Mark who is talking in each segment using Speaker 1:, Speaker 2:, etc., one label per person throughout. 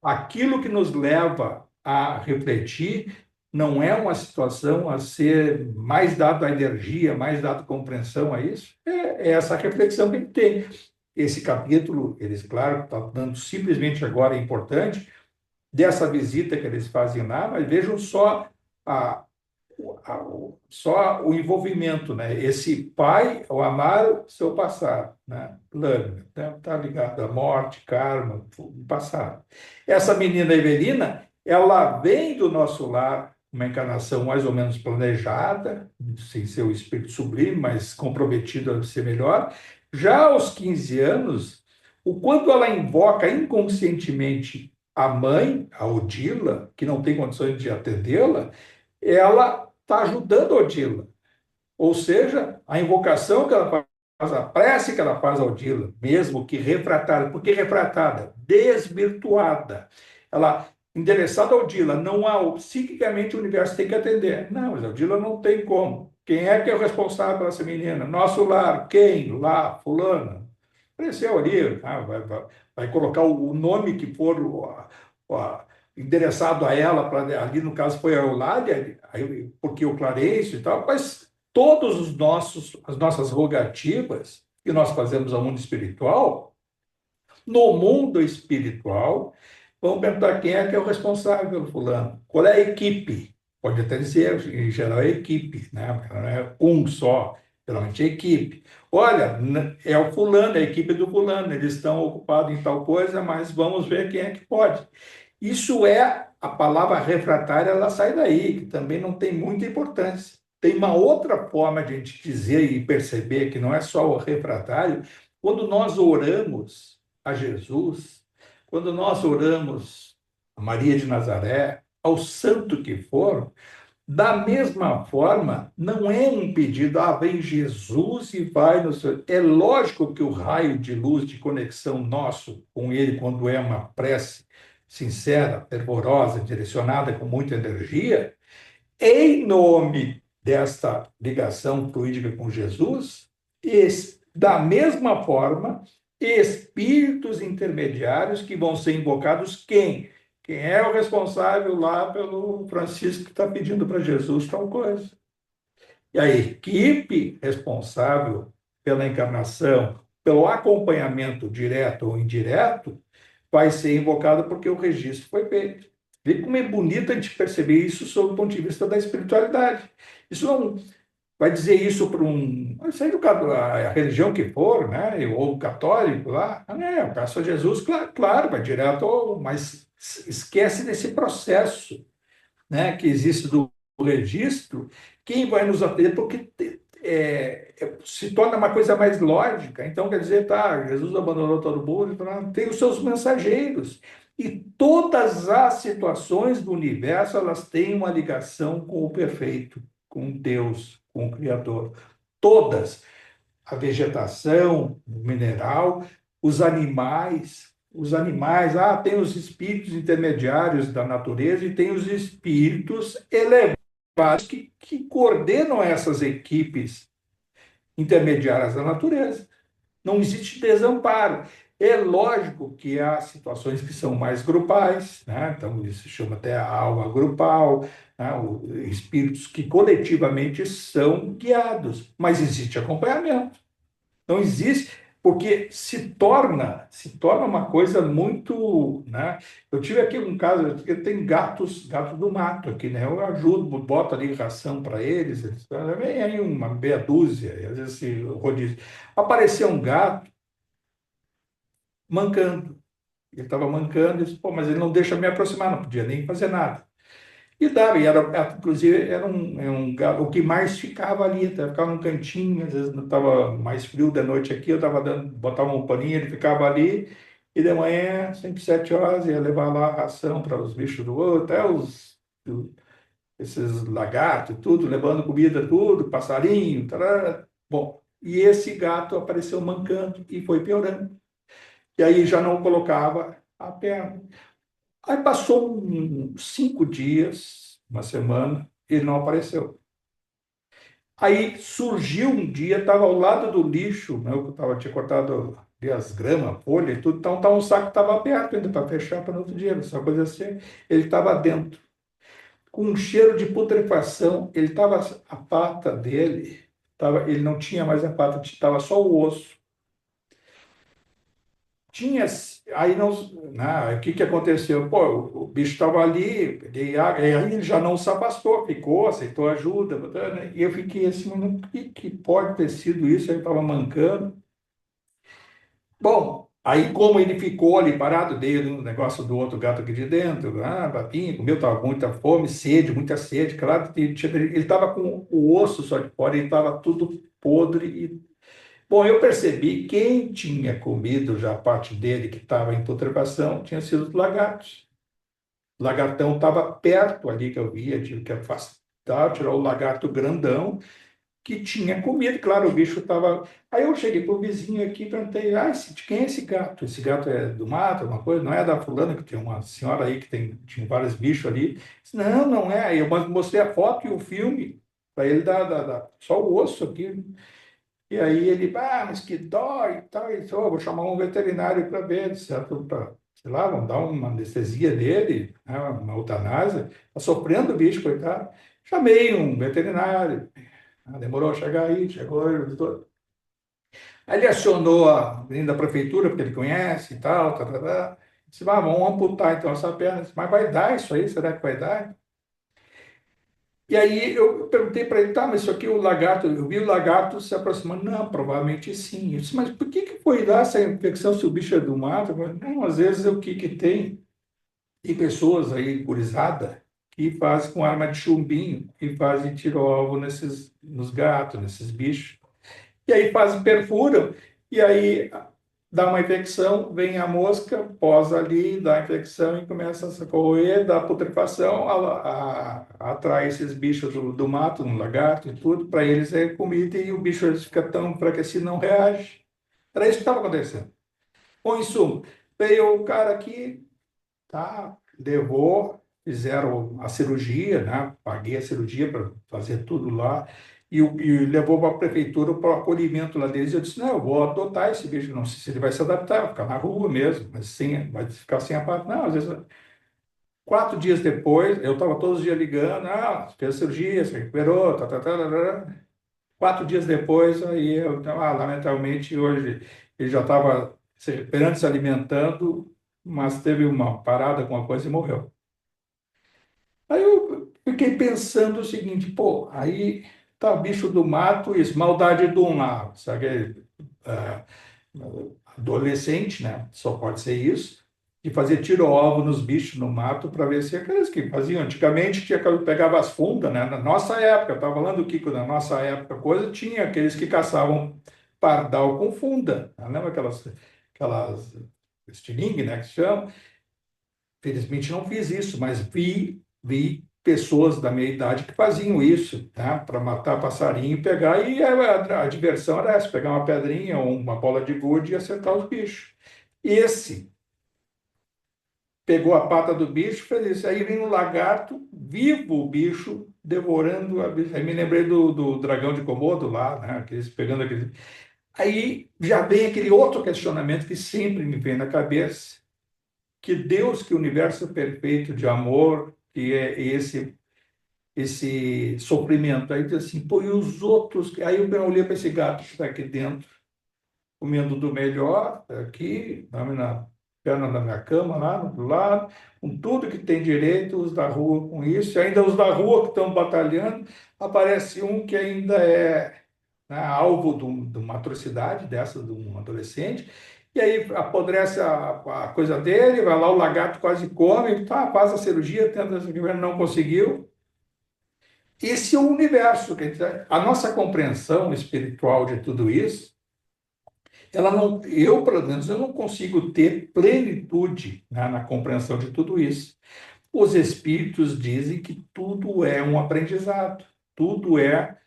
Speaker 1: aquilo que nos leva a refletir não é uma situação a ser mais dado à energia, mais dado à compreensão a isso, é essa reflexão que a gente tem. Esse capítulo, eles, claro, está dando simplesmente agora é importante, dessa visita que eles fazem lá, mas vejam só a, só o envolvimento, né? Esse pai, ao amar o seu passado, né? Lâmina, né? Tá ligado à morte, karma, passado. Essa menina Evelina, ela vem do nosso lar, uma encarnação mais ou menos planejada, sem ser o espírito sublime, mas comprometido a ser melhor. Já aos 15 anos, o quanto ela invoca inconscientemente a mãe, a Odila, que não tem condições de atendê-la, ela está ajudando a Odila. Ou seja, a invocação que ela faz, a prece que ela faz a Odila, mesmo que refratada, porque refratada, desvirtuada, ela endereçada a Odila, não há, psiquicamente o universo tem que atender. Não, mas a Odila não tem como. Quem é que é o responsável por essa menina? Nosso lar. Quem? Lá, fulano. Apareceu ali, vai colocar o nome que for endereçado a ela, ali no caso foi a Eulália, porque o Clarencio e tal, mas todos as nossas rogativas que nós fazemos ao mundo espiritual, no mundo espiritual, vamos perguntar quem é que é o responsável pelo fulano, qual é a equipe, pode até dizer, em geral é equipe, né? Não é um só, geralmente é equipe. Olha, é o fulano, é a equipe do fulano, eles estão ocupados em tal coisa, mas vamos ver quem é que pode. Isso é a palavra refratária, ela sai daí, que também não tem muita importância. Tem uma outra forma de a gente dizer e perceber que não é só o refratário, quando nós oramos a Jesus, quando nós oramos a Maria de Nazaré, ao santo que for, da mesma forma, não é um pedido, vem Jesus e vai no seu. É lógico que o raio de luz de conexão nosso com ele, quando é uma prece sincera, fervorosa, direcionada com muita energia, em nome desta ligação fluídica com Jesus, da mesma forma, espíritos intermediários que vão ser invocados quem? Quem é o responsável lá pelo Francisco que está pedindo para Jesus tal coisa? E a equipe responsável pela encarnação, pelo acompanhamento direto ou indireto, vai ser invocada porque o registro foi feito. Vê como é bonito a gente perceber isso sob o ponto de vista da espiritualidade. Isso não vai dizer isso para um, seja a religião que for, né, ou católico lá, o caso de Jesus, claro, claro, vai direto, mas esquece desse processo, né, que existe do registro, quem vai nos atender, porque se torna uma coisa mais lógica. Então, quer dizer, tá, Jesus abandonou todo mundo, tem os seus mensageiros. E todas as situações do universo, elas têm uma ligação com o perfeito, com Deus, com o Criador. Todas. A vegetação, o mineral, os animais, tem os espíritos intermediários da natureza e tem os espíritos elevados que coordenam essas equipes intermediárias da natureza. Não existe desamparo. É lógico que há situações que são mais grupais, né? Então isso se chama até a alma grupal, né? Espíritos que coletivamente são guiados, mas existe acompanhamento. Não existe, porque se torna uma coisa muito, né? Eu tive aqui um caso, que tem gatos do mato aqui, né? Eu ajudo, boto ali ração para eles vem aí uma meia dúzia, e às vezes rodízio. Apareceu um gato mancando. Ele estava mancando, eu disse, pô, mas ele não deixa me aproximar, não podia nem fazer nada. E dava, inclusive o que mais ficava ali, tá? Ficava num cantinho, às vezes não estava mais frio da noite aqui, eu estava dando, botava um paninho, ele ficava ali, e de manhã, sempre 7 horas, ia levar lá a ração para os bichos do outro, até esses lagartos, tudo, levando comida, tudo, passarinho, tarará. Bom, e esse gato apareceu mancando e foi piorando. E aí já não colocava a perna. Aí passou 5 dias, uma semana, ele não apareceu. Aí surgiu um dia, estava ao lado do lixo, né, tinha cortado ali as gramas, folha e tudo, então tá, um saco estava aberto ainda para fechar para no outro dia, só coisa assim. Ele estava dentro, com um cheiro de putrefação. Ele estava, a pata dele, tava, ele não tinha mais a pata, estava só o osso. Tinha, aí não, o que que aconteceu? Pô, o bicho estava ali, peguei água, e aí ele já não se afastou, ficou, aceitou ajuda, né? E eu fiquei assim, mas o que que pode ter sido isso? Ele estava mancando. Bom, aí como ele ficou ali parado, dei o negócio do outro gato aqui de dentro, papinho, comeu, estava com muita fome, sede, muita sede, claro, ele estava com o osso só de fora, ele estava tudo podre. Bom, eu percebi quem tinha comido já a parte dele que estava em putrefação tinha sido os lagartos. O lagartão estava perto ali que eu via, tive que afastar, tirar o lagarto grandão que tinha comido. Claro, o bicho estava. Aí eu cheguei para o vizinho aqui e perguntei: de quem é esse gato? Esse gato é do mato, uma coisa? Não é da fulana, que tem uma senhora aí que tinha vários bichos ali. Disse, não, não é. Aí eu mostrei a foto e o filme para ele só o osso aqui. E aí ele, mas que dói e tal. E disse, vou chamar um veterinário para ver, certo? Pra, sei lá, vamos dar uma anestesia nele, né, uma eutanásia. Está sofrendo o bicho, coitado. Chamei um veterinário. Demorou a chegar aí, chegou. Aí ele acionou a menina da prefeitura, porque ele conhece e tal. Tá, tá, tá. Disse, vamos amputar então essa perna. Disse, mas vai dar isso aí? Será que vai dar? E aí eu perguntei para ele, tá, mas isso aqui o lagarto, eu vi o lagarto se aproximando. Não, provavelmente sim. Eu disse, mas por que que foi dar essa infecção se o bicho é do mato? Eu falei, não, às vezes o que que tem? Tem pessoas aí, gurizada, que fazem com arma de chumbinho e fazem tiro-alvo nos gatos, nesses bichos. E aí fazem, perfuram, e aí dá uma infecção, vem a mosca, posa ali, dá a infecção e começa a se corroer, dá putrefação, atrai esses bichos do mato, um lagarto e tudo, para eles é comida e o bicho fica tão enfraquecido, não reage. Era isso que estava acontecendo. Bom, em suma, veio o cara aqui, tá, levou, fizeram a cirurgia, né? Paguei a cirurgia para fazer tudo lá e levou para a prefeitura para o acolhimento lá deles. Eu disse, não, eu vou adotar esse bicho, não sei se ele vai se adaptar, vai ficar na rua mesmo, mas sim, vai ficar sem a parte. Não, às vezes, 4 dias depois, eu estava todos os dias ligando, fez a cirurgia, se recuperou, tá, tá, tá, tá, tá. 4 dias depois, aí lamentavelmente, hoje ele já estava se recuperando, se alimentando, mas teve uma parada, alguma coisa e morreu. Aí eu fiquei pensando o seguinte, pô, aí tá bicho do mato, isso, maldade do um lado, sabe? Ah, adolescente, né? Só pode ser isso. E fazer tiro-alvo nos bichos no mato para ver se aqueles que faziam. Antigamente tinha que pegava as fundas, né? Na nossa época, eu estava falando do Kiko, na nossa época, coisa, tinha aqueles que caçavam pardal com funda. Né? Lembra aquelas estilingue, né? Que se chama. Felizmente não fiz isso, mas vi pessoas da minha idade que faziam isso, tá? Para matar passarinho e pegar, e a diversão era essa, pegar uma pedrinha ou uma bola de gude e acertar os bichos. Esse pegou a pata do bicho, fez isso. Aí vem um lagarto, vivo o bicho, devorando a bicho. Aí me lembrei do dragão de Komodo lá, né? Aqueles, pegando aquele. Aí já vem aquele outro questionamento que sempre me vem na cabeça que Deus, que o universo é perfeito de amor, que é esse sofrimento. Aí diz assim, pô, e os outros? Aí eu olhei para esse gato que está aqui dentro, comendo do melhor, tá aqui, na perna da minha cama, lá do lado, com tudo que tem direito, os da rua com isso, e ainda os da rua que estão batalhando, aparece um que ainda é, né, alvo de uma atrocidade dessa, de um adolescente, e aí apodrece a coisa dele, vai lá, o lagarto quase come, tá, faz a cirurgia, tenta, não conseguiu. Esse é o universo, quer dizer, a nossa compreensão espiritual de tudo isso, ela não, eu, pelo menos, eu não consigo ter plenitude, né, na compreensão de tudo isso. Os espíritos dizem que tudo é um aprendizado, tudo é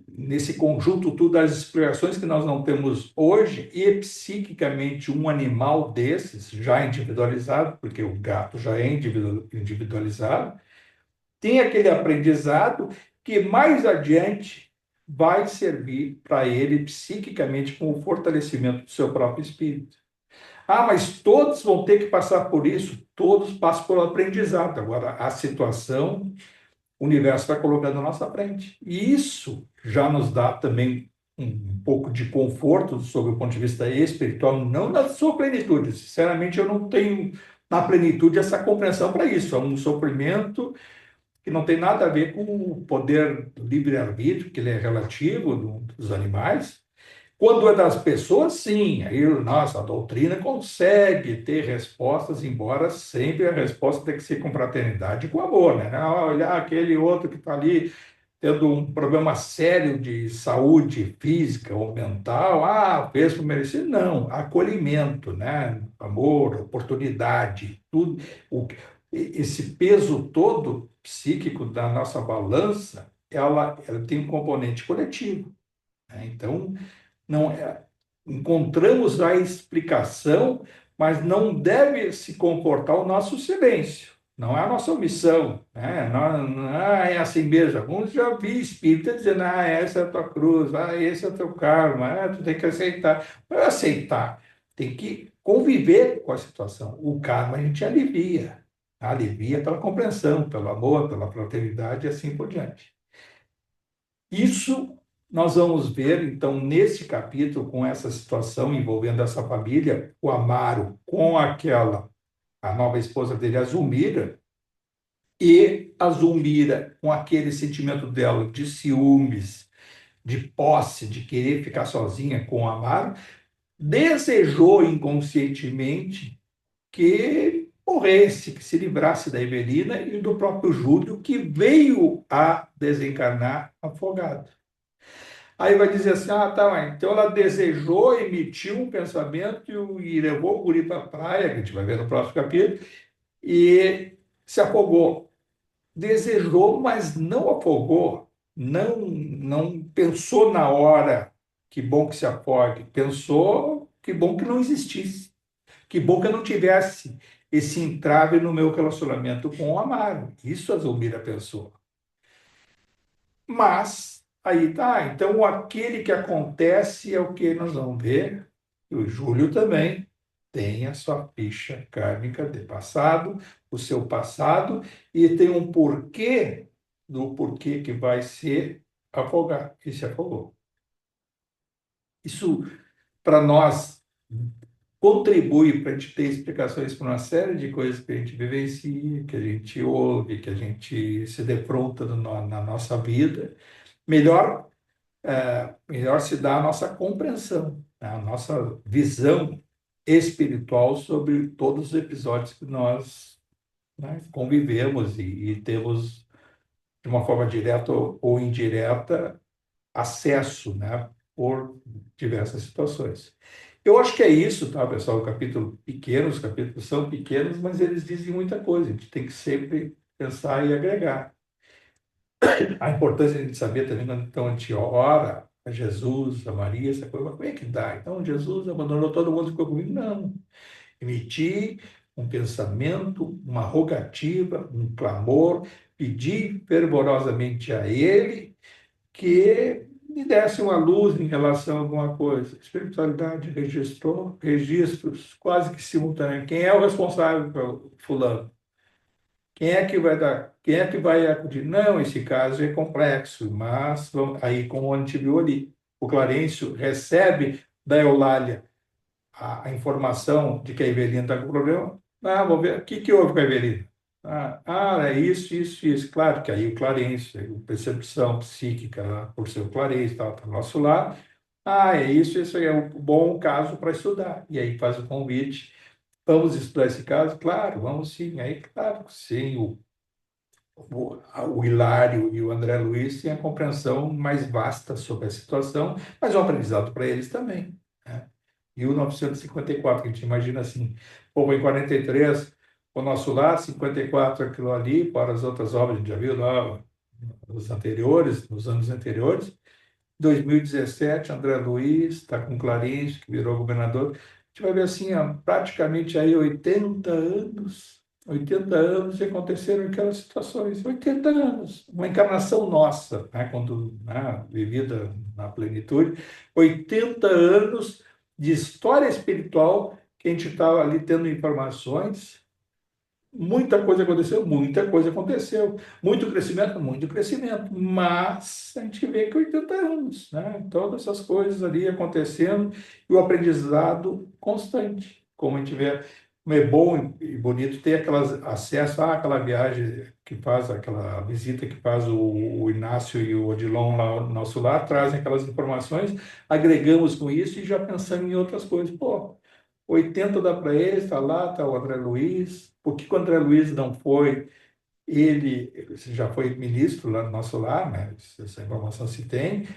Speaker 1: nesse conjunto tudo das explicações que nós não temos hoje, e psiquicamente um animal desses, já individualizado, porque o gato já é individualizado, tem aquele aprendizado que mais adiante vai servir para ele psiquicamente com o fortalecimento do seu próprio espírito. Ah, mas todos vão ter que passar por isso, todos passam por aprendizado. Agora, a situação, o universo está colocando à nossa frente. E isso já nos dá também um pouco de conforto sob o ponto de vista espiritual, não na sua plenitude. Sinceramente, eu não tenho na plenitude essa compreensão para isso. É um sofrimento que não tem nada a ver com o poder do livre-arbítrio, que ele é relativo dos animais. Quando é das pessoas, sim, aí, nossa, a doutrina consegue ter respostas, embora sempre a resposta tem que ser com fraternidade e com amor, né? Não, olhar aquele outro que está ali tendo um problema sério de saúde física ou mental, fez por merecer. Não, acolhimento, né? Amor, oportunidade, tudo. Esse peso todo psíquico da nossa balança, ela tem um componente coletivo, né? Então, não encontramos a explicação, mas não deve se comportar o nosso silêncio. Não é a nossa omissão, né? Não é assim mesmo. Alguns já vi espírita dizendo, essa é a tua cruz, esse é o teu karma, tu tem que aceitar. Não é aceitar, tem que conviver com a situação. O karma a gente alivia pela compreensão, pelo amor, pela fraternidade e assim por diante. Isso nós vamos ver, então, nesse capítulo, com essa situação envolvendo essa família, o Amaro com a nova esposa dele, a Zulmira, e a Zulmira com aquele sentimento dela de ciúmes, de posse, de querer ficar sozinha com o Amaro, desejou inconscientemente que morresse, que se livrasse da Evelina e do próprio Júlio, que veio a desencarnar afogado. Aí vai dizer assim, tá, mas então ela desejou, emitiu um pensamento e levou o guri para a praia, que a gente vai ver no próximo capítulo, e se afogou. Desejou, mas não afogou, não pensou na hora, que bom que se afogue, pensou, que bom que não existisse, que bom que eu não tivesse esse entrave no meu relacionamento com o Amaro. Isso a Zulmira pensou. Mas, aí tá, então aquele que acontece é o que nós vamos ver. E o Júlio também tem a sua ficha kármica de passado, o seu passado, e tem um porquê do porquê que vai se afogar, e se afogou. Isso, para nós, contribui para a gente ter explicações para uma série de coisas que a gente vivencia, que a gente ouve, que a gente se defronta na nossa vida. Melhor melhor se dá a nossa compreensão, né? A nossa visão espiritual sobre todos os episódios que nós, né, convivemos e temos, de uma forma direta ou indireta, acesso, né, por diversas situações. Eu acho que é isso, tá, pessoal? O capítulo pequeno, os capítulos são pequenos, mas eles dizem muita coisa. A gente tem que sempre pensar e agregar. A importância de saber também quando então, a gente ora a Jesus, a Maria, essa coisa, mas como é que dá? Então, Jesus abandonou todo mundo e ficou comigo? Não. Emiti um pensamento, uma rogativa, um clamor, pedi fervorosamente a Ele que me desse uma luz em relação a alguma coisa. A espiritualidade registrou registros quase que simultâneos. Quem é o responsável pelo fulano? Quem é que vai dar? Quem é que vai acudir? Não, esse caso é complexo, mas aí, como a gente viu ali, o Clarencio recebe da Eulália a informação de que a Evelina está com problema. Vamos ver, o que que houve com a Evelina? É isso, isso, isso. Claro que aí o Clarencio, a percepção psíquica, lá, por ser o Clarencio, está do nosso lado. É isso aí é um bom caso para estudar. E aí faz o convite. Vamos estudar esse caso? Claro, vamos sim. Aí, claro, sim, o Hilário e o André Luiz têm a compreensão mais vasta sobre a situação, mas é um aprendizado para eles também, né? 1954, a gente imagina assim, pô, em 43, o nosso lar, 54 aquilo ali, para as outras obras, a gente já viu lá nos anos anteriores. 2017, André Luiz está com Clarice, que virou governador. A gente vai ver assim, praticamente aí 80 anos 80 anos e aconteceram aquelas situações. 80 anos, uma encarnação nossa, né, quando, né, vivida na plenitude, 80 anos de história espiritual que a gente estava ali tendo informações. Muita coisa aconteceu. Muito crescimento. Mas a gente vê que 80 anos, né? Todas essas coisas ali acontecendo e o aprendizado constante. Como a gente vê, como é bom e bonito ter aquelas acesso àquela viagem que faz, aquela visita que faz o Inácio e o Odilon lá no nosso lar, trazem aquelas informações, agregamos com isso e já pensamos em outras coisas. Pô, 80 dá para ele, está lá, está o André Luiz. Por que o André Luiz não foi? Ele já foi ministro lá no nosso lar, né? Essa informação se tem.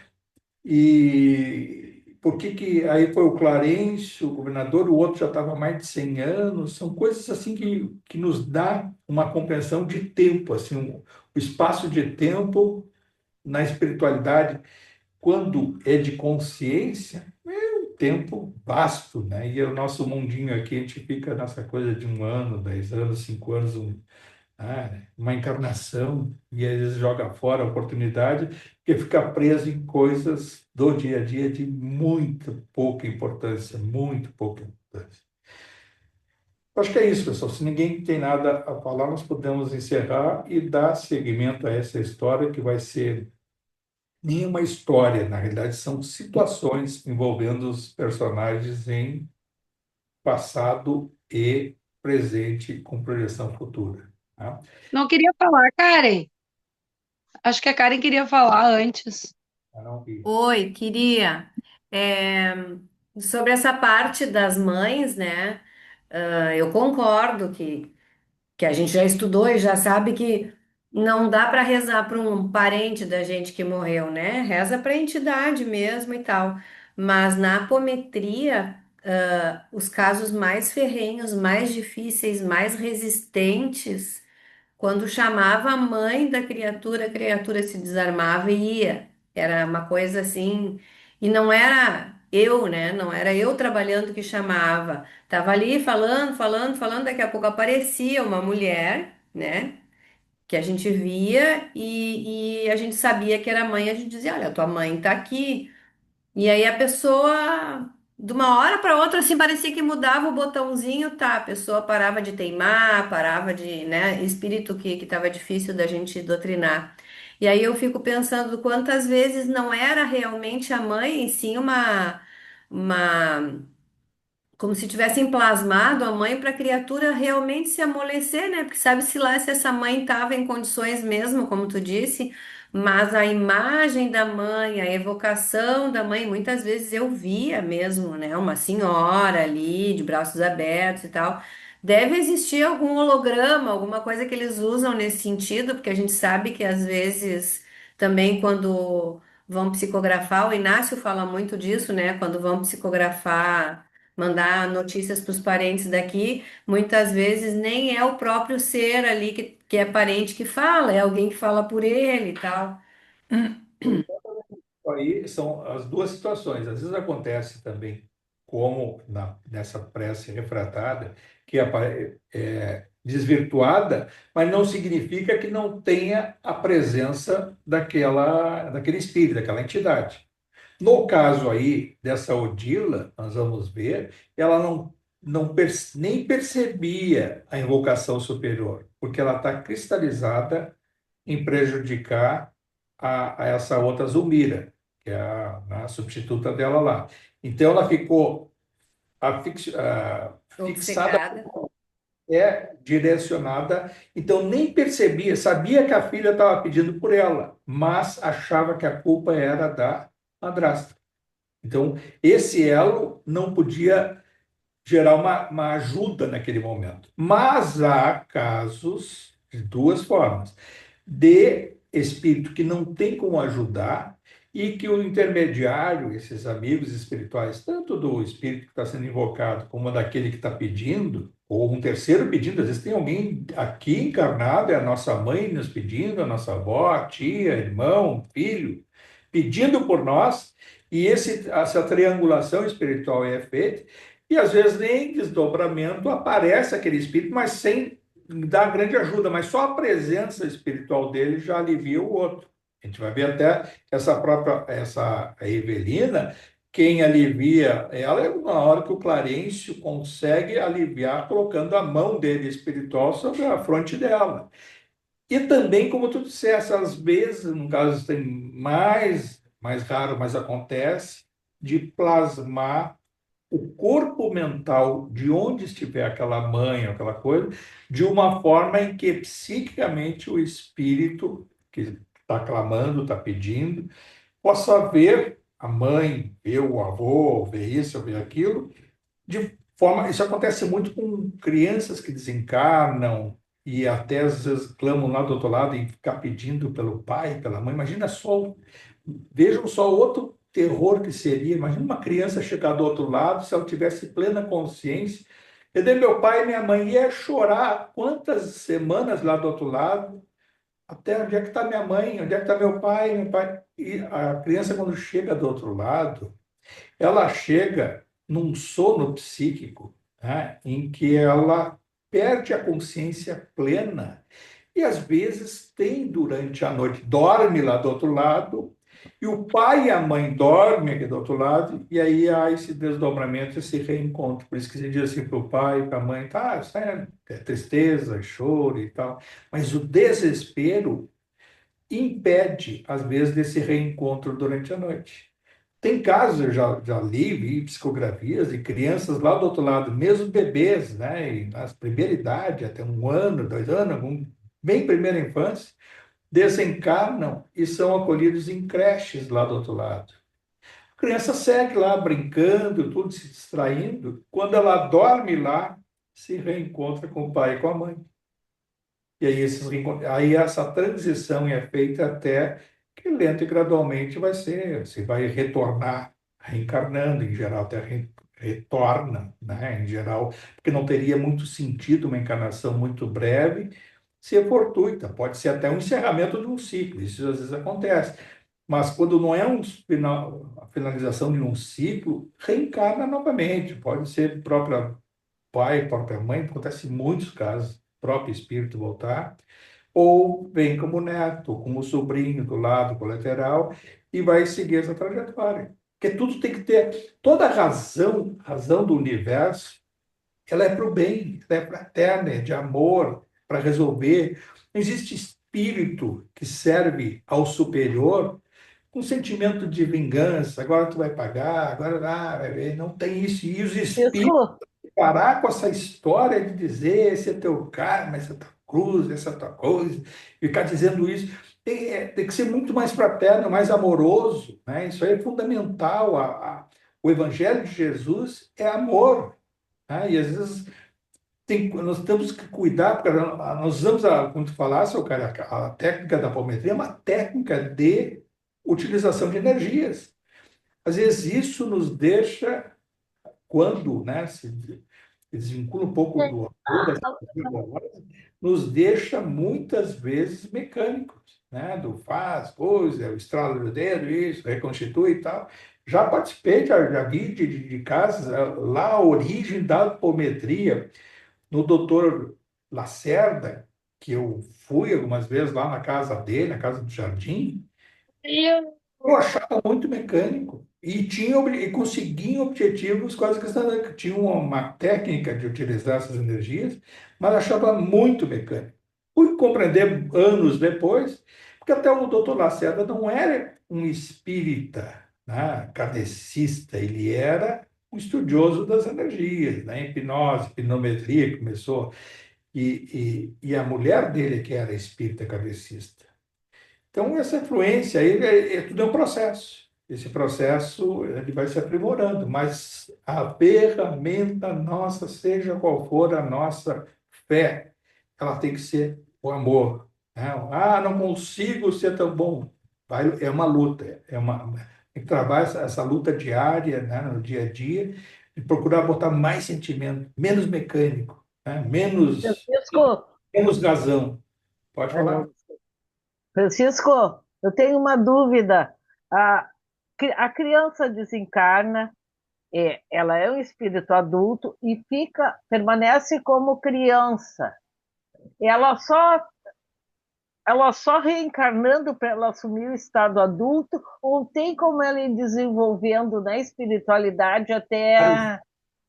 Speaker 1: E por que que aí foi o Clarence, o governador, o outro já estava há mais de 100 anos? São coisas assim que nos dá uma compreensão de tempo, assim, o espaço de tempo na espiritualidade, quando é de consciência, tempo vasto, né? E o nosso mundinho aqui, a gente fica nessa coisa de 1 ano, 10 anos, 5 anos, uma encarnação, e às vezes joga fora a oportunidade, porque fica preso em coisas do dia a dia de muito pouca importância, muito pouca importância. Acho que é isso, pessoal. Se ninguém tem nada a falar, nós podemos encerrar e dar seguimento a essa história que vai ser nenhuma história, na realidade, são situações envolvendo os personagens em passado e presente com projeção futura. Tá?
Speaker 2: Não queria falar, Karen. Acho que a Karen queria falar antes.
Speaker 1: Então,
Speaker 3: Oi, queria. é, Sobre essa parte das mães, né? Eu concordo que a gente já estudou e já sabe que não dá para rezar para um parente da gente que morreu, né? Reza para a entidade mesmo e tal. Mas na apometria, os casos mais ferrenhos, mais difíceis, mais resistentes. Quando chamava a mãe da criatura, a criatura se desarmava e ia. Era uma coisa assim. E não era eu, né? Não era eu trabalhando que chamava. Tava ali falando, falando, falando. Daqui a pouco aparecia uma mulher, né? Que a gente via e a gente sabia que era a mãe. A gente dizia: Olha, tua mãe tá aqui. E aí a pessoa, de uma hora para outra, assim, parecia que mudava o botãozinho, tá? A pessoa parava de teimar, parava de, né? Espírito que tava difícil da gente doutrinar. E aí eu fico pensando quantas vezes não era realmente a mãe, e sim uma como se tivessem plasmado a mãe para a criatura realmente se amolecer, né? Porque sabe-se lá se essa mãe estava em condições mesmo, como tu disse, mas a imagem da mãe, a evocação da mãe, muitas vezes eu via mesmo, né? Uma senhora ali, de braços abertos e tal. Deve existir algum holograma, alguma coisa que eles usam nesse sentido, porque a gente sabe que às vezes também quando vão psicografar, o Inácio fala muito disso, né? Quando vão psicografar mandar notícias para os parentes daqui, muitas vezes nem é o próprio ser ali que é parente que fala, é alguém que fala por ele e tal.
Speaker 1: aí são as duas situações. Às vezes acontece também, como nessa prece refratada, que é desvirtuada, mas não significa que não tenha a presença daquele espírito, daquela entidade. No caso aí dessa Odila, nós vamos ver, ela nem percebia a invocação superior, porque ela está cristalizada em prejudicar a essa outra Zulmira, que é a substituta dela lá. Então ela ficou fixada,
Speaker 3: Obcecada.
Speaker 1: direcionada, então nem percebia, sabia que a filha estava pedindo por ela, mas achava que a culpa era da madrasta. Então, esse elo não podia gerar uma ajuda naquele momento. Mas há casos de duas formas: de espírito que não tem como ajudar e que o intermediário, esses amigos espirituais, tanto do espírito que está sendo invocado como daquele que está pedindo, ou um terceiro pedindo, às vezes tem alguém aqui encarnado, é a nossa mãe nos pedindo, a nossa avó, a tia, irmão, filho, pedindo por nós, e essa triangulação espiritual é feita, e às vezes nem desdobramento aparece aquele espírito, mas sem dá grande ajuda, mas só a presença espiritual dele já alivia o outro. A gente vai ver até a Evelina, quem alivia ela é na hora que o Clarencio consegue aliviar colocando a mão dele espiritual sobre a fronte dela. E também, como tu disseste, às vezes, no caso tem mais raro, mas acontece, de plasmar o corpo mental de onde estiver aquela mãe, aquela coisa, de uma forma em que psiquicamente o espírito que está clamando, está pedindo, possa ver a mãe, ver o avô, ver isso, ver aquilo, de forma. Isso acontece muito com crianças que desencarnam e até às vezes clamam lá do outro lado e ficar pedindo pelo pai, pela mãe. Imagina só, vejam só o outro terror que seria. Imagina uma criança chegar do outro lado, se ela tivesse plena consciência. Cadê meu pai e minha mãe? Ia chorar quantas semanas lá do outro lado, até onde é que está minha mãe, onde é que está meu pai, meu pai. E a criança, quando chega do outro lado, ela chega num sono psíquico, né, em que ela perde a consciência plena e às vezes tem durante a noite, dorme lá do outro lado, e o pai e a mãe dormem aqui do outro lado, e aí há esse desdobramento, esse reencontro. Por isso que se diz assim para o pai e para a mãe, tá, certo, é tristeza, choro e tal, mas o desespero impede, às vezes, desse reencontro durante a noite. Tem casos, eu já li, vi psicografias de crianças lá do outro lado, mesmo bebês, né, e na primeira idade, até 1 ano, 2 anos, bem primeira infância, desencarnam e são acolhidos em creches lá do outro lado. A criança segue lá brincando, tudo se distraindo. Quando ela dorme lá, se reencontra com o pai e com a mãe. E aí, aí essa transição é feita até que lento e gradualmente você vai retornar reencarnando, em geral, até retorna, né, em geral, porque não teria muito sentido uma encarnação muito breve ser fortuita, pode ser até um encerramento de um ciclo, isso às vezes acontece, mas quando não é a finalização de um ciclo, reencarna novamente, pode ser própria pai, própria mãe, acontece em muitos casos, próprio espírito voltar, ou vem como neto, como sobrinho do lado colateral, e vai seguir essa trajetória. Porque tudo tem que ter, toda razão do universo, ela é para o bem, ela é fraterna, é de amor, para resolver. Não existe espírito que serve ao superior com sentimento de vingança, agora tu vai pagar, agora vai ver, não tem isso. E os espíritos
Speaker 4: Francisco,
Speaker 1: parar com essa história de dizer esse é teu karma, essa é tua cruz, essa é tua coisa, e ficar dizendo isso. Tem que ser muito mais fraterno, mais amoroso, né? Isso aí é fundamental. O Evangelho de Jesus é amor, né? E às vezes nós temos que cuidar, porque nós usamos, como tu falasse, cara, a técnica da apometria é uma técnica de utilização de energias. Às vezes isso nos deixa, quando, né, se desvincula um pouco do amor, nos deixa muitas vezes mecânicos, né? Do faz, coisa, o estralo do dedo, isso, reconstitui e tal. Já participei, já vi de casos, lá a origem da apometria, no doutor Lacerda, que eu fui algumas vezes lá na casa dele, na casa do Jardim, eu achava muito mecânico e e conseguia objetivos quase que standard. Tinha uma técnica de utilizar essas energias, mas achava muito mecânico. Fui compreender anos depois, porque até o doutor Lacerda não era um espírita, né, kardecista, ele era um estudioso das energias, né, hipnose, hipnometria, começou, e a mulher dele que era espírita kardecista. Então, essa influência aí tudo é um processo. Esse processo ele vai se aprimorando, mas a ferramenta nossa, seja qual for a nossa fé, ela tem que ser o amor, né? Ah, não consigo ser tão bom. É uma luta, tem que trabalhar essa luta diária, né, no dia a dia, e procurar botar mais sentimento, menos mecânico, né?
Speaker 4: Francisco,
Speaker 1: Menos razão. Pode
Speaker 4: ai,
Speaker 1: falar?
Speaker 4: meu Francisco, eu tenho uma dúvida. A, a criança desencarna, ela é um espírito adulto e permanece como criança. ela só, ela só reencarnando para ela assumir o estado adulto, ou tem como ela ir desenvolvendo na espiritualidade
Speaker 1: Várias,
Speaker 4: até.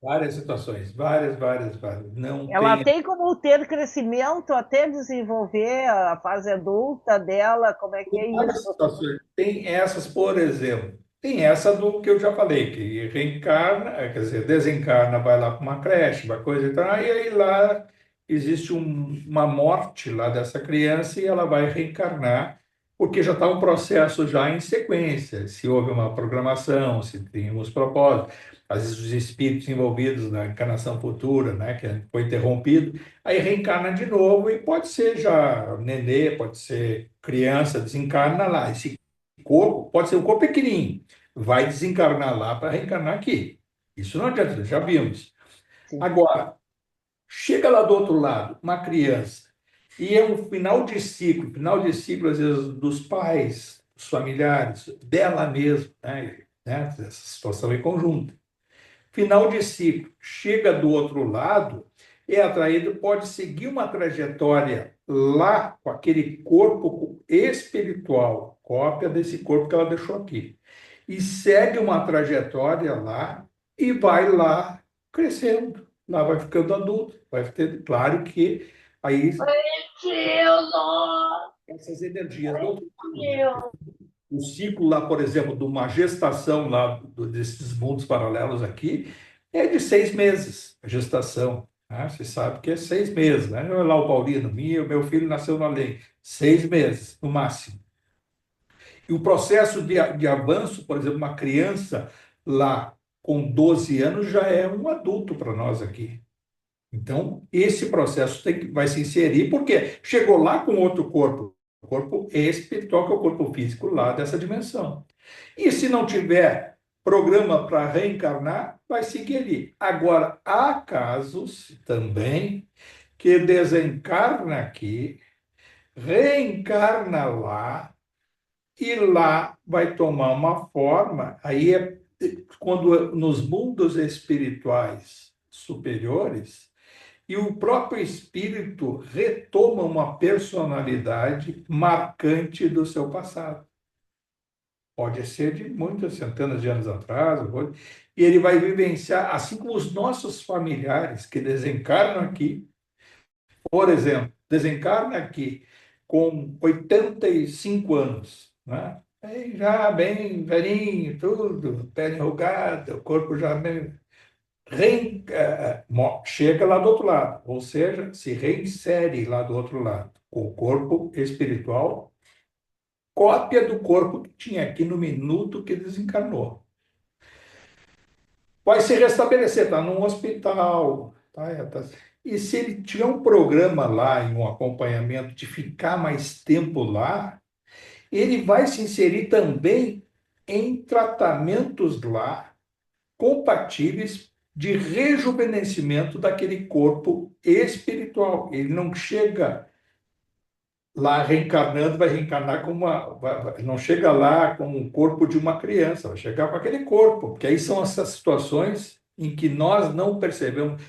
Speaker 1: várias situações, várias, várias, várias. Não
Speaker 4: Ela
Speaker 1: tem
Speaker 4: tem como ter crescimento até desenvolver a fase adulta dela? Como é que é
Speaker 1: várias
Speaker 4: isso?
Speaker 1: situações. Tem essas, por exemplo, tem essa do que eu já falei, que reencarna, quer dizer, desencarna, vai lá para uma creche, uma coisa e tal, e aí lá existe uma morte lá dessa criança e ela vai reencarnar, porque já está um processo já em sequência, se houve uma programação, se tem uns propósitos, às vezes os espíritos envolvidos na encarnação futura, né, que foi interrompido, aí reencarna de novo e pode ser já nenê, pode ser criança, desencarna lá. Esse corpo pode ser um corpo pequenininho, vai desencarnar lá para reencarnar aqui. Isso não adianta, já vimos.
Speaker 4: Sim.
Speaker 1: Agora, chega lá do outro lado, uma criança, e é um final de ciclo, às vezes, dos pais, dos familiares, dela mesma, né? Essa situação em conjunto. Final de ciclo, chega do outro lado, é atraído, pode seguir uma trajetória lá com aquele corpo espiritual, cópia desse corpo que ela deixou aqui. E segue uma trajetória lá e vai lá crescendo. Lá vai ficando adulto. Vai ter, claro que aí essas energias do outro lado, né? O ciclo lá, por exemplo, de uma gestação lá desses mundos paralelos aqui é de 6 meses, a gestação. Né? Você sabe que é 6 meses, né? Olha lá o Paulino, meu filho nasceu no além, 6 meses, no máximo. E o processo de avanço, por exemplo, uma criança lá com 12 anos já é um adulto para nós aqui. Então, esse processo vai se inserir, porque chegou lá com outro corpo, o corpo espiritual, que é o corpo físico lá dessa dimensão. E se não tiver programa para reencarnar, vai seguir ali. Agora, há casos também que desencarna aqui, reencarna lá, e lá vai tomar uma forma, aí é quando nos mundos espirituais superiores, e o próprio espírito retoma uma personalidade marcante do seu passado. Pode ser de muitas centenas de anos atrás, e ele vai vivenciar, assim como os nossos familiares que desencarnam aqui, por exemplo, desencarna aqui com 85 anos, né? Aí já bem velhinho, tudo, pele enrugada, o corpo já bem chega lá do outro lado, ou seja, se reinsere lá do outro lado, com o corpo espiritual, cópia do corpo que tinha aqui no minuto que desencarnou. Vai se restabelecer, está num hospital, e se ele tiver um programa lá, em um acompanhamento de ficar mais tempo lá, ele vai se inserir também em tratamentos lá compatíveis de rejuvenescimento daquele corpo espiritual. Ele não chega lá reencarnando, vai reencarnar como não chega lá com o corpo de uma criança, vai chegar com aquele corpo, porque aí são essas situações em que nós não percebemos,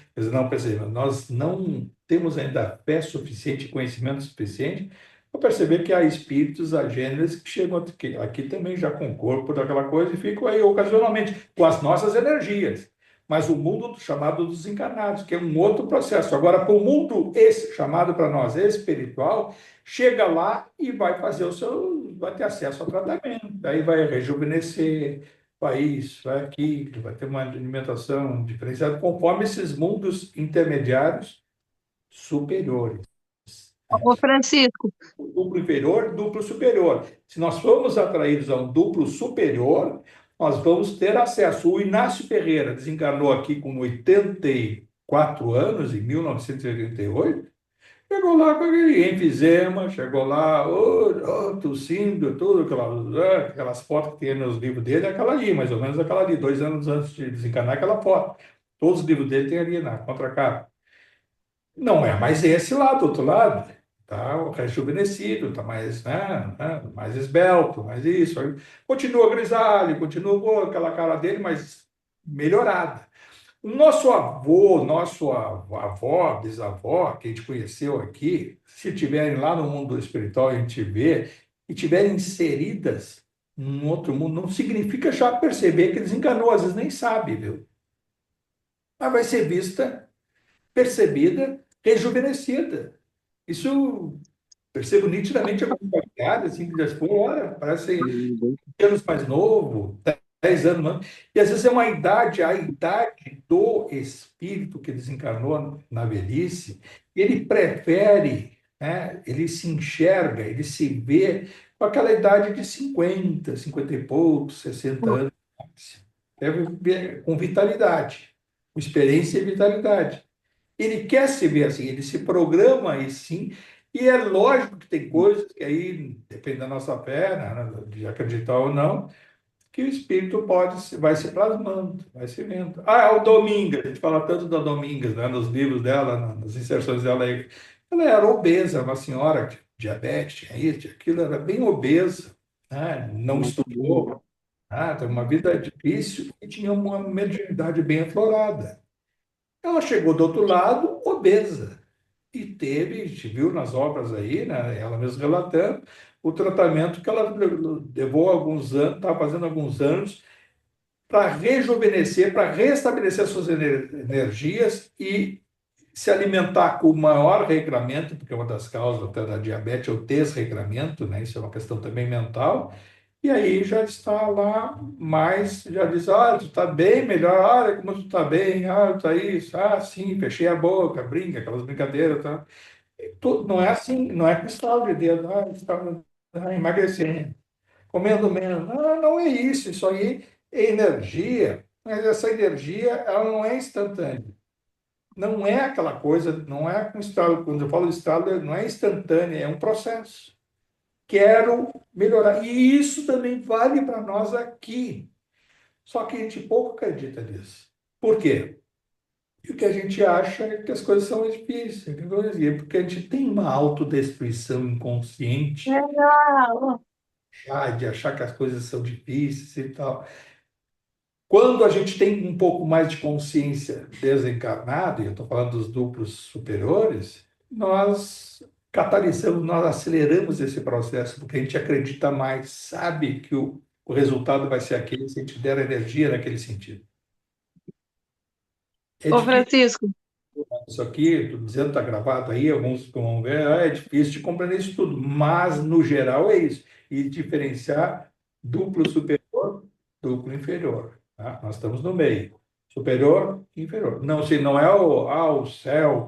Speaker 1: nós não temos ainda fé suficiente, conhecimento suficiente para perceber que há espíritos, há gêneros que chegam aqui também já com o corpo daquela coisa e ficam aí ocasionalmente com as nossas energias. Mas o mundo chamado dos encarnados, que é um outro processo. Agora, para o mundo esse chamado para nós espiritual, chega lá e vai fazer vai ter acesso ao tratamento, daí vai rejuvenescer, vai isso, vai aquilo, vai ter uma alimentação diferenciada, conforme esses mundos intermediários superiores.
Speaker 2: Ô, Francisco,
Speaker 1: Duplo inferior, duplo superior. Se nós formos atraídos a um duplo superior, nós vamos ter acesso. O Inácio Ferreira desencarnou aqui com 84 anos, em 1988. Chegou lá com aquele enfisema, chegou lá, tossindo, tudo, aquelas fotos que tem nos livros dele, é aquela ali, mais ou menos aquela ali, 2 anos antes de desencarnar, aquela foto. Todos os livros dele tem ali na contracapa. Não é mais esse lá, do outro lado. Tá rejuvenescido, tá mais, mais esbelto, mais isso. Continua grisalho, continua com aquela cara dele, mas melhorada. O nosso avô, avó, bisavó, que a gente conheceu aqui, se tiverem lá no mundo espiritual, a gente vê, e tiverem inseridas num outro mundo, não significa já perceber que eles enganou, às vezes nem sabe, viu? Mas vai ser vista, percebida, rejuvenescida. Isso percebo nitidamente alguns familiares, assim, que já foram, olha, parece anos mais novo, 10 anos mais. E às vezes é uma idade, a idade do espírito que desencarnou na velhice, ele prefere, né, ele se enxerga, ele se vê com aquela idade de 50 e poucos, 60 anos, deve ver com vitalidade, com experiência e vitalidade. Ele quer se ver assim, ele se programa aí sim, e é lógico que tem coisas que aí, depende da nossa fé, né, de acreditar ou não, que o espírito vai se plasmando, vai se vendo. Ah, é o Domingas, a gente fala tanto da Domingas, né, nos livros dela, nas inserções dela aí. Ela era obesa, uma senhora de diabetes, tinha isso, tinha aquilo, era bem obesa, né, não estudou, teve uma vida difícil e tinha uma mediunidade bem aflorada. Ela chegou do outro lado, obesa, e teve, a gente viu nas obras aí, né, ela mesma relatando, o tratamento que ela levou alguns anos, estava fazendo alguns anos, para rejuvenescer, para restabelecer suas energias e se alimentar com o maior regramento, porque é uma das causas até da diabetes é o desregramento, né? Isso é uma questão também mental. E aí já está lá mais, já diz, olha, tu está bem melhor, olha como tu está bem, ah, tá isso, ah, sim, fechei a boca, brinca, aquelas brincadeiras, tá? Não é assim, não é com estalo de dedo, ah, está emagrecendo, comendo menos. Não, não é isso, isso aí é energia, mas essa energia, ela não é instantânea. Não é aquela coisa, não é com estalo, quando eu falo estalo, não é instantânea, é um processo. Quero melhorar. E isso também vale para nós aqui. Só que a gente pouco acredita nisso. Por quê? E o que a gente acha é que as coisas são difíceis, porque a gente tem uma autodestruição inconsciente, de achar que as coisas são difíceis e tal. Quando a gente tem um pouco mais de consciência desencarnada, e eu estou falando dos duplos superiores, nós catalisamos, nós aceleramos esse processo, porque a gente acredita mais, sabe que o resultado vai ser aquele se a gente der energia naquele sentido. É
Speaker 2: Ô,
Speaker 1: difícil
Speaker 2: Francisco,
Speaker 1: isso aqui, estou dizendo, está gravado aí, alguns vão ver, é difícil de compreender isso tudo, mas no geral é isso. E diferenciar duplo superior, duplo inferior. Tá? Nós estamos no meio. Superior e inferior. Não, se não é o céu,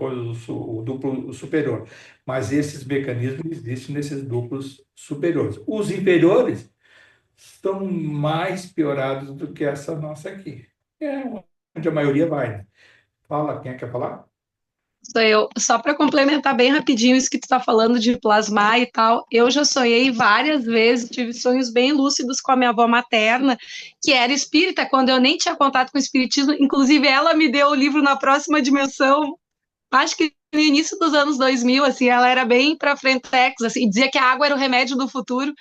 Speaker 1: o duplo superior. Mas esses mecanismos existem nesses duplos superiores. Os inferiores estão mais piorados do que essa nossa aqui. É onde a maioria vai, né? Fala, quem é que quer falar?
Speaker 2: sou eu. Só para complementar bem rapidinho isso que tu está falando de plasmar e tal, eu já sonhei várias vezes, tive sonhos bem lúcidos com a minha avó materna, que era espírita, quando eu nem tinha contato com o espiritismo. Inclusive, ela me deu o livro Na Próxima Dimensão, acho que no início dos anos 2000, assim, ela era bem para frentex, assim, dizia que a água era o remédio do futuro.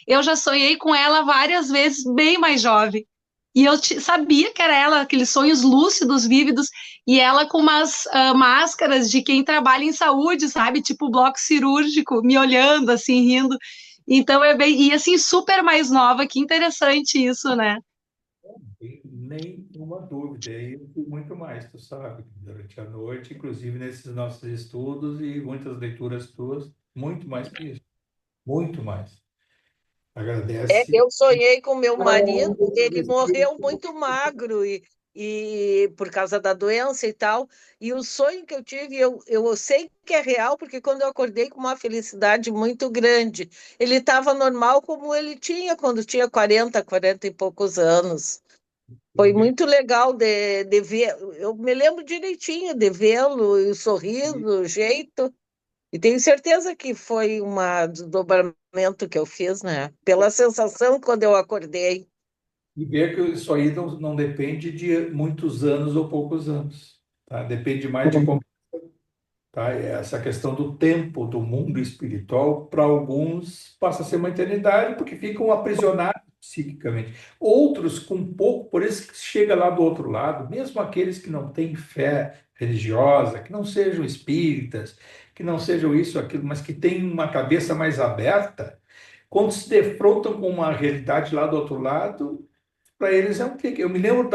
Speaker 2: Eu já sonhei com ela várias vezes, bem mais jovem. E eu sabia que era ela, aqueles sonhos lúcidos, vívidos, e ela com umas máscaras de quem trabalha em saúde, sabe? Tipo bloco cirúrgico, me olhando, assim, rindo. Então é bem. E assim, super mais nova, que interessante isso, né?
Speaker 1: Tem nenhuma dúvida. E eu fui muito mais, tu sabe, durante a noite, inclusive nesses nossos estudos e muitas leituras tuas, muito mais que isso. Muito mais. Agradece.
Speaker 4: Eu sonhei com meu marido, ele morreu muito magro e por causa da doença e tal. E o sonho que eu tive, eu sei que é real, porque quando eu acordei com uma felicidade muito grande, ele estava normal como ele tinha quando tinha 40 e poucos anos. Foi muito legal de ver. Eu me lembro direitinho de vê-lo, e o sorriso, o jeito. E tenho certeza que foi um desdobramento que eu fiz, né? Pela sensação quando eu acordei.
Speaker 1: E ver que isso aí não depende de muitos anos ou poucos anos. Tá? Depende mais de como tá? Essa questão do tempo do mundo espiritual, para alguns, passa a ser uma eternidade, porque ficam aprisionados psiquicamente. Outros, com pouco, por isso que chega lá do outro lado, mesmo aqueles que não têm fé religiosa, que não sejam espíritas, que não sejam isso, aquilo, mas que têm uma cabeça mais aberta, quando se defrontam com uma realidade lá do outro lado, para eles é um clique. Eu me lembro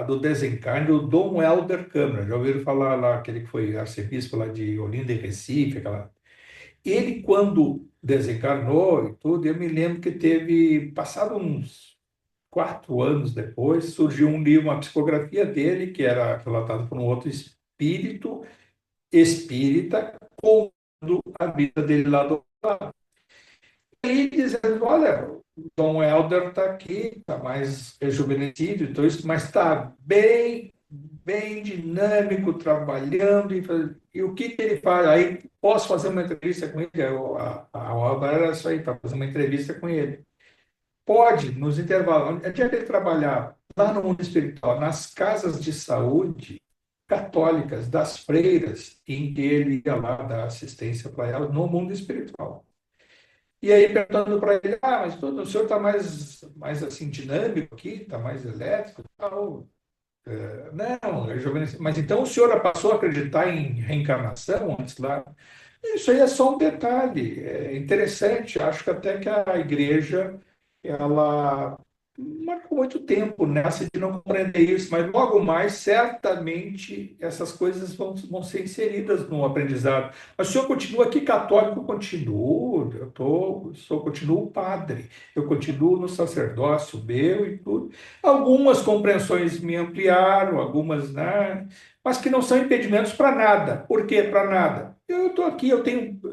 Speaker 1: do desencarne do Dom Helder Câmara, já ouviram falar lá, aquele que foi arcebispo lá de Olinda e Recife, aquela... Ele, quando desencarnou e tudo, eu me lembro que teve, passado uns 4 anos depois, surgiu um livro, uma psicografia dele, que era relatado por um outro espírito, espírita, contando a vida dele lá do lado. E dizendo, olha, o Dom Helder está aqui, está mais rejuvenescido e tudo isso, mas está bem, bem dinâmico, trabalhando, e o que ele faz? Aí posso fazer uma entrevista com ele? A obra era isso aí, para fazer uma entrevista com ele. Pode, nos intervalos. Onde é que ele trabalhava? Lá no mundo espiritual, nas casas de saúde católicas, das freiras, em que ele ia lá dar assistência para elas no mundo espiritual. E aí perguntando para ele, mas o senhor está mais assim dinâmico aqui, está mais elétrico, tal. Não, mas então o senhor passou a acreditar em reencarnação antes lá? Isso aí é só um detalhe, é interessante. Acho que até que a igreja ela marcou muito tempo nessa de não compreender isso, mas logo mais, certamente, essas coisas vão ser inseridas no aprendizado. Mas o senhor continua aqui católico? Eu continuo, continuo padre, eu continuo no sacerdócio meu e tudo. Algumas compreensões me ampliaram, algumas, né, mas que não são impedimentos para nada. Por quê? Para nada. Eu estou aqui, eu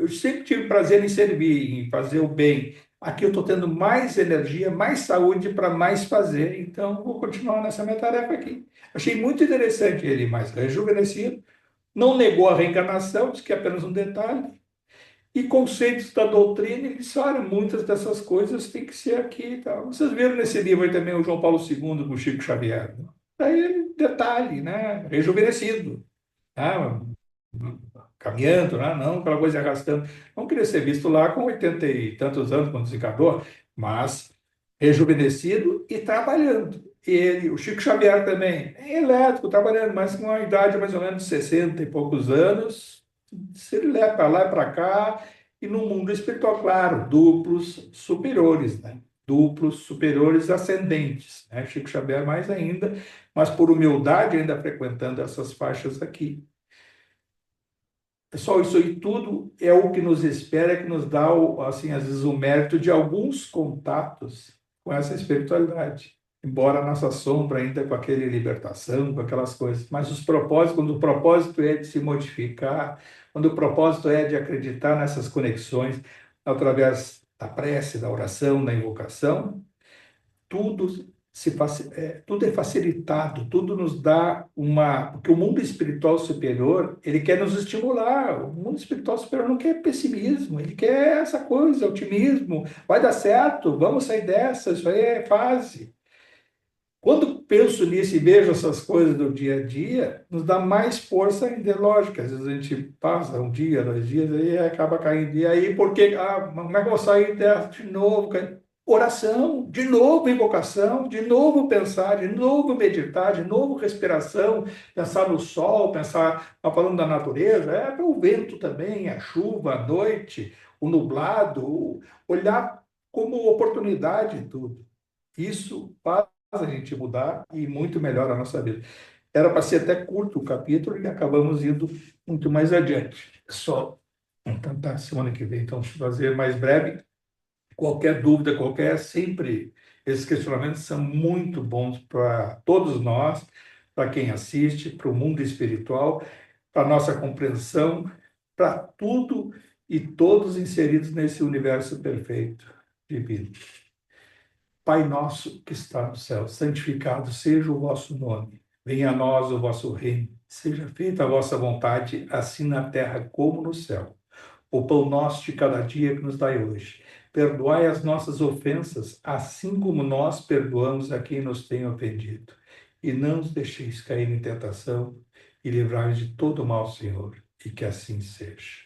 Speaker 1: sempre tive prazer em servir, em fazer o bem. Aqui eu estou tendo mais energia, mais saúde para mais fazer, então vou continuar nessa minha tarefa aqui. Achei muito interessante ele, mais rejuvenescido, não negou a reencarnação, disse que é apenas um detalhe, e conceitos da doutrina, ele disse, olha, muitas dessas coisas têm que ser aqui e tal. Vocês viram nesse livro aí também o João Paulo II com o Chico Xavier, né? Aí, detalhe, né? Rejuvenescido, né? Caminhando, né? Não aquela coisa arrastando. Não queria ser visto lá com 80 e tantos anos, quando desencarnou, mas rejuvenescido e trabalhando. Ele, o Chico Xavier também, é elétrico, trabalhando, mas com uma idade mais ou menos de 60 e poucos anos, se ele leva para lá e para cá, e no mundo espiritual, claro, duplos superiores, né? Duplos superiores ascendentes, né? Chico Xavier mais ainda, mas por humildade ainda frequentando essas faixas aqui. Pessoal, isso aí tudo é o que nos espera, que nos dá, assim, às vezes, o mérito de alguns contatos com essa espiritualidade. Embora a nossa sombra ainda com aquela libertação, com aquelas coisas. Mas os propósitos, quando o propósito é de se modificar, quando o propósito é de acreditar nessas conexões, através da prece, da oração, da invocação, tudo tudo é facilitado, tudo nos dá uma... Porque o mundo espiritual superior, ele quer nos estimular. O mundo espiritual superior não quer pessimismo, ele quer essa coisa, otimismo. Vai dar certo, vamos sair dessa, isso aí é fase. Quando penso nisso e vejo essas coisas do dia a dia, nos dá mais força ainda. É lógico, às vezes a gente passa um dia, 2 dias, aí acaba caindo. E aí, por que? Como é que eu vou sair dessa de novo? Oração, de novo invocação, de novo pensar, de novo meditar, de novo respiração, pensar no sol, pensar, tá falando da natureza, o vento também, a chuva, a noite, o nublado, olhar como oportunidade tudo. Isso faz a gente mudar e muito melhor a nossa vida. Era para ser até curto o capítulo e acabamos indo muito mais adiante. Só, então tá, semana que vem, então, fazer mais breve. Qualquer dúvida, sempre, esses questionamentos são muito bons para todos nós, para quem assiste, para o mundo espiritual, para a nossa compreensão, para tudo e todos inseridos nesse universo perfeito divino. Pai nosso que está no céu, santificado seja o vosso nome. Venha a nós o vosso reino. Seja feita a vossa vontade, assim na terra como no céu. O pão nosso de cada dia que nos dai hoje. Perdoai as nossas ofensas, assim como nós perdoamos a quem nos tem ofendido. E não nos deixeis cair em tentação, e livrai-nos de todo mal, Senhor. e que assim seja.